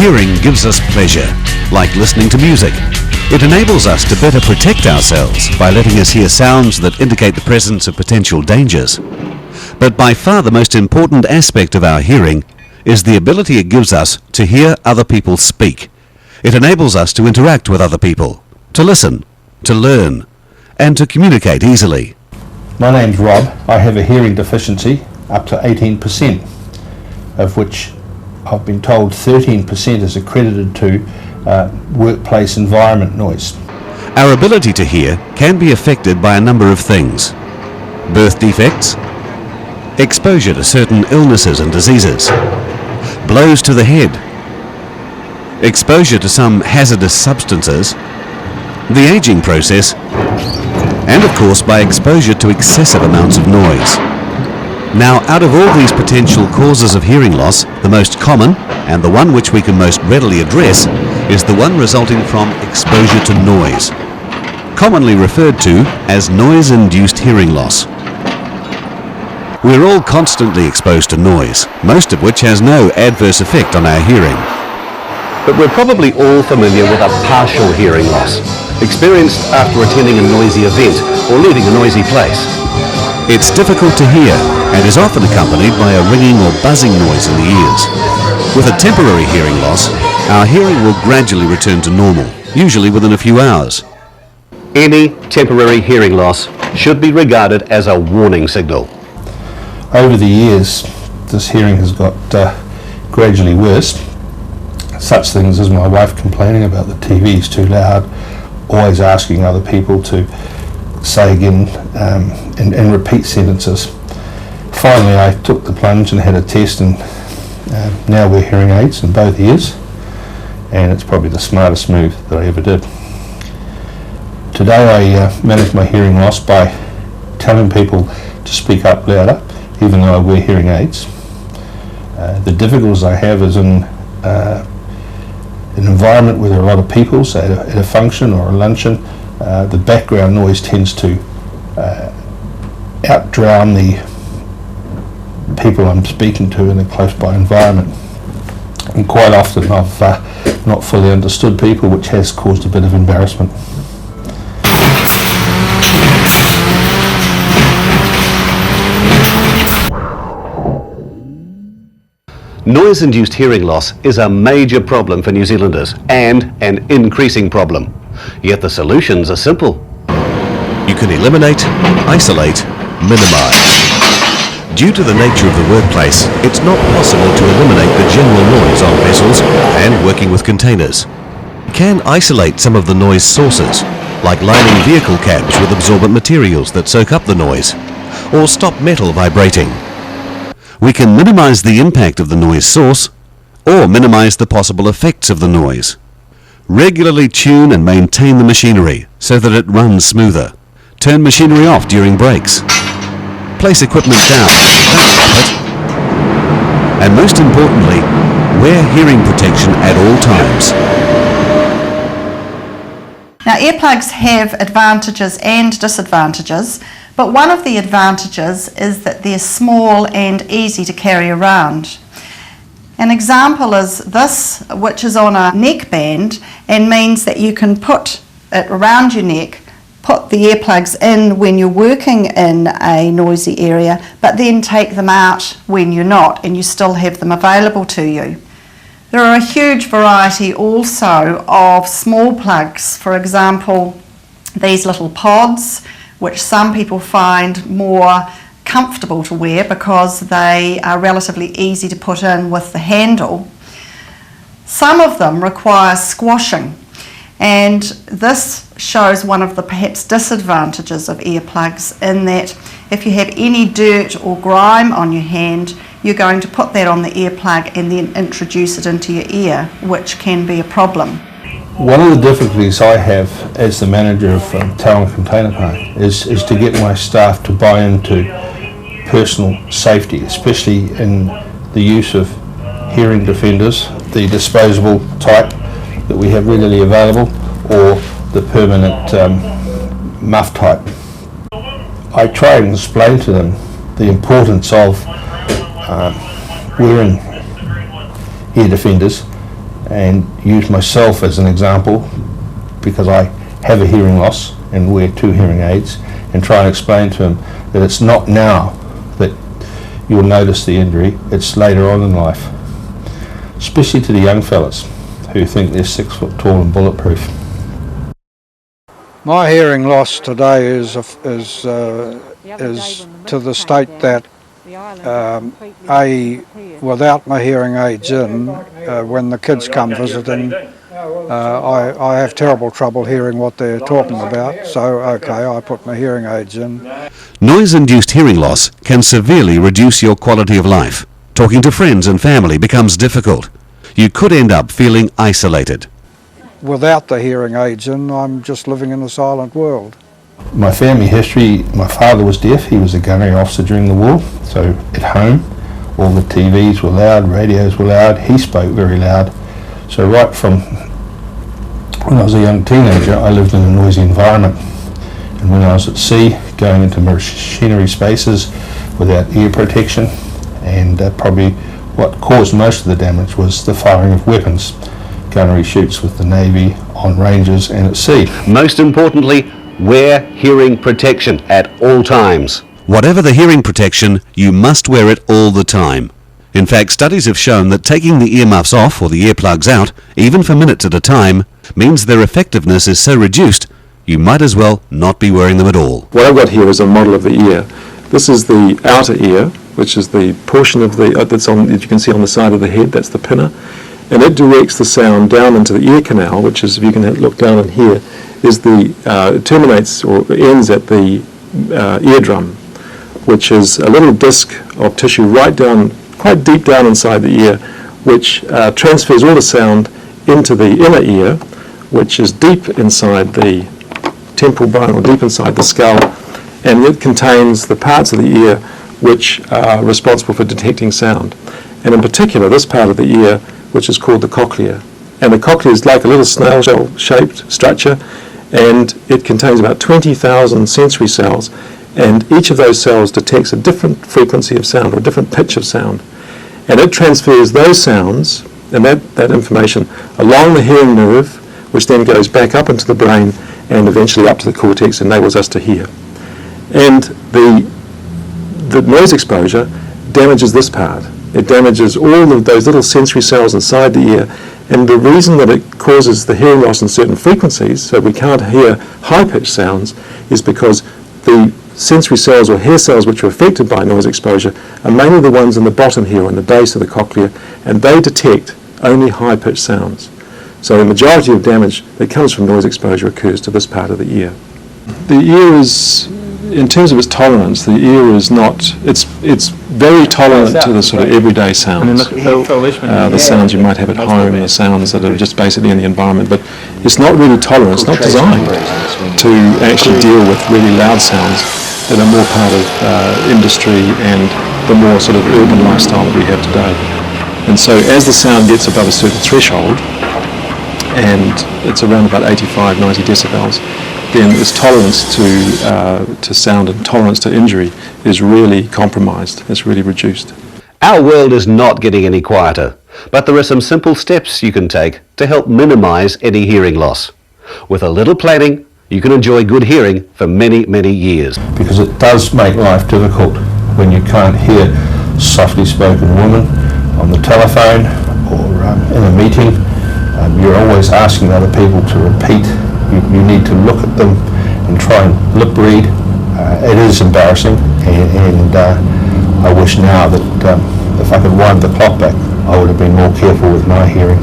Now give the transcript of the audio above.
Hearing gives us pleasure, like listening to music. It enables us to better protect ourselves by letting us hear sounds that indicate the presence of potential dangers. But by far the most important aspect of our hearing is the ability it gives us to hear other people speak. It enables us to interact with other people, to listen, to learn, and to communicate easily. My name's Rob. I have a hearing deficiency up to 18%, of which I've been told 13% is accredited to workplace environment noise. Our ability to hear can be affected by a number of things. Birth defects, exposure to certain illnesses and diseases, blows to the head, exposure to some hazardous substances, the aging process, and of course by exposure to excessive amounts of noise. Now, out of all these potential causes of hearing loss, the most common, and the one which we can most readily address, is the one resulting from exposure to noise, commonly referred to as noise-induced hearing loss. We're all constantly exposed to noise, most of which has no adverse effect on our hearing. But we're probably all familiar with a partial hearing loss, experienced after attending a noisy event or leaving a noisy place. It's difficult to hear and is often accompanied by a ringing or buzzing noise in the ears. With a temporary hearing loss, our hearing will gradually return to normal, usually within a few hours. Any temporary hearing loss should be regarded as a warning signal. Over the years, this hearing has got gradually worse. Such things as my wife complaining about the TV's too loud, always asking other people to say again and repeat sentences. Finally, I took the plunge and had a test, and now wear hearing aids in both ears, and it's probably the smartest move that I ever did. Today I manage my hearing loss by telling people to speak up louder, even though I wear hearing aids. The difficulties I have is in an environment where there are a lot of people, say at a function or a luncheon. The background noise tends to outdrown the people I'm speaking to in a close by environment, and quite often I've not fully understood people, which has caused a bit of embarrassment. Noise-induced hearing loss is a major problem for New Zealanders and an increasing problem. Yet the solutions are simple. You can eliminate, isolate, minimize. Due to the nature of the workplace, it's not possible to eliminate the general noise on vessels and working with containers. You can isolate some of the noise sources, like lining vehicle cabs with absorbent materials that soak up the noise, or stop metal vibrating. We can minimize the impact of the noise source, or minimize the possible effects of the noise. Regularly tune and maintain the machinery so that it runs smoother. Turn machinery off during breaks. Place equipment down if you can't stop it. And most importantly, wear hearing protection at all times. Now, earplugs have advantages and disadvantages, but one of the advantages is that they're small and easy to carry around. An example is this, which is on a neckband and means that you can put it around your neck, put the earplugs in when you're working in a noisy area, but then take them out when you're not, and you still have them available to you. There are a huge variety also of small plugs. For example, these little pods, which some people find more comfortable to wear because they are relatively easy to put in with the handle. Some of them require squashing, and this shows one of the perhaps disadvantages of earplugs, in that if you have any dirt or grime on your hand, you're going to put that on the earplug and then introduce it into your ear, which can be a problem. One of the difficulties I have as the manager of Tower and Container Park is to get my staff to buy into personal safety, especially in the use of hearing defenders, the disposable type that we have readily available, or the permanent muff type. I try and explain to them the importance of wearing ear defenders, and use myself as an example, because I have a hearing loss and wear 2 hearing aids, and try and explain to him that it's not now that you'll notice the injury, it's later on in life. Especially to the young fellas who think they're 6 foot tall and bulletproof. My hearing loss today is to the state that without my hearing aids in, when the kids come visiting, I have terrible trouble hearing what they're talking about. So, okay, I put my hearing aids in. Noise-induced hearing loss can severely reduce your quality of life. Talking to friends and family becomes difficult. You could end up feeling isolated. Without the hearing aids in, I'm just living in a silent world. My family history, my father was deaf, he was a gunnery officer during the war, so at home all the TVs were loud, radios were loud, he spoke very loud. So right from when I was a young teenager, I lived in a noisy environment. And when I was at sea, going into machinery spaces without ear protection, and probably what caused most of the damage was the firing of weapons. Gunnery shoots with the Navy, on ranges and at sea. Most importantly, wear hearing protection at all times. Whatever the hearing protection, you must wear it all the time. In fact, studies have shown that taking the earmuffs off or the earplugs out, even for minutes at a time, means their effectiveness is so reduced, you might as well not be wearing them at all. What I've got here is a model of the ear. This is the outer ear, which is the portion of the that you can see on the side of the head. That's the pinna, and it directs the sound down into the ear canal, which is, if you can look down in here, is it terminates or ends at the eardrum, which is a little disc of tissue right down, quite deep down inside the ear, which transfers all the sound into the inner ear, which is deep inside the temporal bone or deep inside the skull, and it contains the parts of the ear which are responsible for detecting sound. And in particular, this part of the ear, which is called the cochlea. And the cochlea is like a little snail shell-shaped structure, and it contains about 20,000 sensory cells, and each of those cells detects a different frequency of sound or a different pitch of sound. And it transfers those sounds and that information along the hearing nerve, which then goes back up into the brain and eventually up to the cortex and enables us to hear. And the noise exposure damages this part. It damages all of those little sensory cells inside the ear, and the reason that it causes the hearing loss in certain frequencies, so we can't hear high-pitched sounds, is because the sensory cells or hair cells which are affected by noise exposure are mainly the ones in the bottom here on the base of the cochlea, and they detect only high-pitched sounds. So the majority of damage that comes from noise exposure occurs to this part of the ear. The ear is, in terms of its tolerance, the ear is not, it's very tolerant to the sort of everyday sounds. The sounds you might have at home, the sounds that are just basically in the environment, but it's not really tolerant, it's not designed to actually deal with really loud sounds that are more part of industry and the more sort of urban lifestyle that we have today. And so as the sound gets above a certain threshold, and it's around about 85, 90 decibels, then its tolerance to sound and tolerance to injury is really compromised, it's really reduced. Our world is not getting any quieter, but there are some simple steps you can take to help minimize any hearing loss. With a little planning, you can enjoy good hearing for many, many years. Because it does make life difficult when you can't hear softly spoken women on the telephone or in a meeting. You're always asking other people to repeat. You need to look at them and try and lip read. It is embarrassing, and I wish now that if I could wind the clock back, I would have been more careful with my hearing.